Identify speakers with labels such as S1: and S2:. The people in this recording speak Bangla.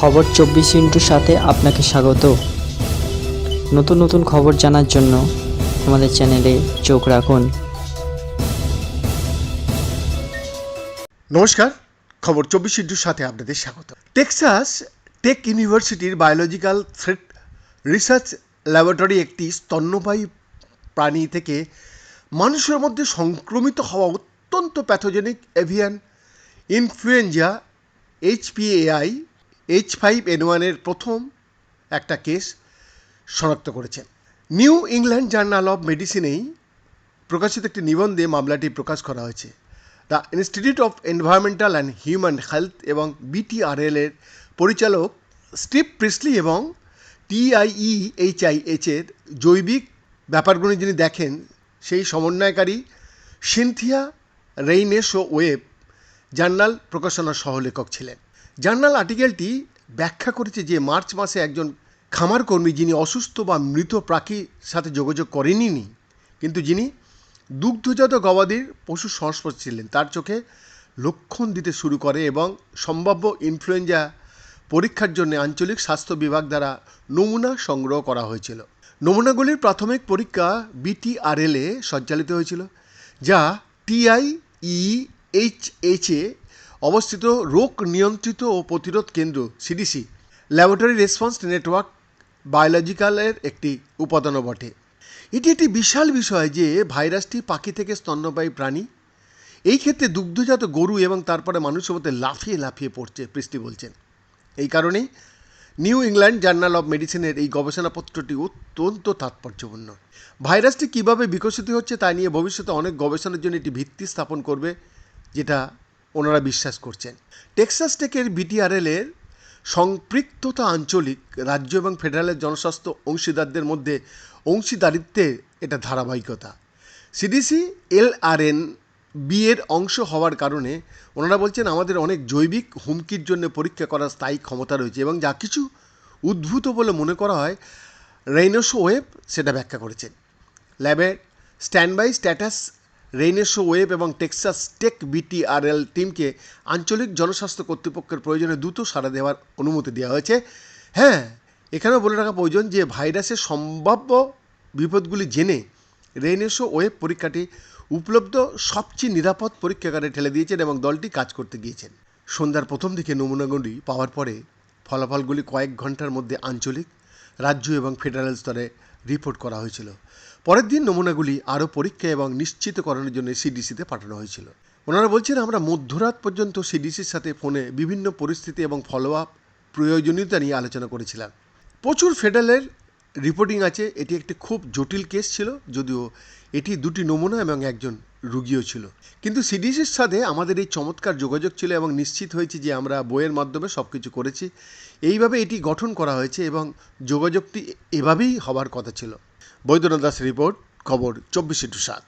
S1: খবর 24 সাথে আপনাকে স্বাগত। নতুন নতুন খবর জানার জন্য আমাদের চ্যানেলে চোখ রাখুন।
S2: নমস্কার, খবর 24 সাথে আপনাদের স্বাগত। টেক্সাস টেক ইউনিভার্সিটির বায়োলজিক্যাল থ্রেট রিসার্চ ল্যাবরেটরি একটি স্তন্যপায়ী প্রাণী থেকে মানুষের মধ্যে সংক্রমিত হওয়া অত্যন্ত pathogenic avian influenza HPAI H5N1 এর প্রথম একটা কেস শনাক্ত করেছেন। নিউ ইংল্যান্ড জার্নাল অফ মেডিসিনেই প্রকাশিত একটি নিবন্ধে মামলাটি প্রকাশ করা হয়েছে। The institute of environmental and human health এবং BTRL এর পরিচালক স্টিভ প্রিসলি এবং TIEHIH এর জৈবিক ব্যাপারগুলি যিনি দেখেন সেই সমন্বয়কারী সিনথিয়া রেইনেসো ওয়েব জার্নাল প্রকাশনার সহলেখক ছিলেন। জার্নাল আর্টিকেলটি ব্যাখ্যা করেছে যে মার্চ মাসে একজন খামার কর্মী যিনি অসুস্থ বা মৃত প্রাণীর সাথে যোগাযোগ করেননি, কিন্তু যিনি দুগ্ধজাত গবাদির পশুর সংস্পর্শে ছিলেন, তার চোখে লক্ষণ দিতে শুরু করে এবং সম্ভাব্য ইনফ্লুয়েঞ্জা পরীক্ষার জন্য আঞ্চলিক স্বাস্থ্য বিভাগ দ্বারা নমুনা সংগ্রহ করা হয়েছিল। নমুনাগুলির প্রাথমিক পরীক্ষা BTRL এ সঞ্চালিত হয়েছিল, যা TIEHH এ অবস্থিত রোগ নিয়ন্ত্রিত ও প্রতিরোধ কেন্দ্র CDC ল্যাবরেটরি রেসপন্স নেটওয়ার্ক বায়োলজিক্যালের একটি উপাদানও বটে। এটি একটি বিশাল বিষয় যে ভাইরাসটি পাখি থেকে স্তন্যপায়ী প্রাণী, এই ক্ষেত্রে দুগ্ধজাত গরু এবং তারপরে মানুষের মধ্যে লাফিয়ে লাফিয়ে পড়ছে, প্রিস্টি বলছেন। এই কারণেই নিউ ইংল্যান্ড জার্নাল অফ মেডিসিনের এই গবেষণাপত্রটি অত্যন্ত তাৎপর্যপূর্ণ। ভাইরাসটি কীভাবে বিকশিত হচ্ছে তা নিয়ে ভবিষ্যতে অনেক গবেষণার জন্য এটি ভিত্তি স্থাপন করবে, যেটা ওনারা বিশ্বাস করছেন। টেক্সাস টেকের BTRL এর সম্পৃক্ততা আঞ্চলিক, রাজ্য এবং ফেডারেলের জনস্বাস্থ্য অংশীদারদের মধ্যে অংশীদারিত্বের এটা ধারাবাহিকতা। CDC LRNB এর অংশ হওয়ার কারণে ওনারা বলছেন আমাদের অনেক জৈবিক হুমকির জন্য পরীক্ষা করার স্থায়ী ক্ষমতা রয়েছে এবং যা কিছু উদ্ভূত বলে মনে করা হয় রেইনেসো ওয়েব সেটা ব্যাখ্যা করেছেন। ল্যাবের স্ট্যান্ডবাই স্ট্যাটাস রেইনেসো ওয়েব এবং টেক্সাস টেক BTRL টিমকে আঞ্চলিক জনস্বাস্থ্য কর্তৃপক্ষের প্রয়োজনে দ্রুত সাড়া দেওয়ার অনুমতি দেওয়া হয়েছে। হ্যাঁ, এখানেও বলে রাখা প্রয়োজন যে ভাইরাসের সম্ভাব্য বিপদগুলি জেনে রেইনেসো ওয়েব পরীক্ষাটি উপলব্ধ সবচেয়ে নিরাপদ পরীক্ষাগারে ঠেলে দিয়েছেন এবং দলটি কাজ করতে গিয়েছেন। সন্ধ্যার প্রথম দিকে নমুনাগুলি পাওয়ার পরে ফলাফলগুলি কয়েক ঘন্টার মধ্যে আঞ্চলিক, রাজ্য এবং ফেডারেল স্তরে রিপোর্ট করা হয়েছিল। পরের দিন নমুনাগুলি আরও পরীক্ষা এবং নিশ্চিতকরণের জন্য CDCতে পাঠানো হয়েছিল। ওনারা বলছেন আমরা মধ্যরাত পর্যন্ত CDCর সাথে ফোনে বিভিন্ন পরিস্থিতি এবং ফলো আপ প্রয়োজনীয়তা নিয়ে আলোচনা করেছিলাম। প্রচুর ফেডারেলের রিপোর্টিং আছে। এটি একটি খুব জটিল কেস ছিল, যদিও এটি 2টি নমুনা এবং একজন রুগীও ছিল, কিন্তু CDCর সাথে আমাদের এই চমৎকার যোগাযোগ ছিল এবং নিশ্চিত হয়েছে যে আমরা বইয়ের মাধ্যমে সব কিছু করেছি। এইভাবে এটি গঠন করা হয়েছে এবং যোগাযোগটি এভাবেই হবার কথা ছিল। বৈদ্যনাথ দাস রিপোর্ট, খবর 24/7।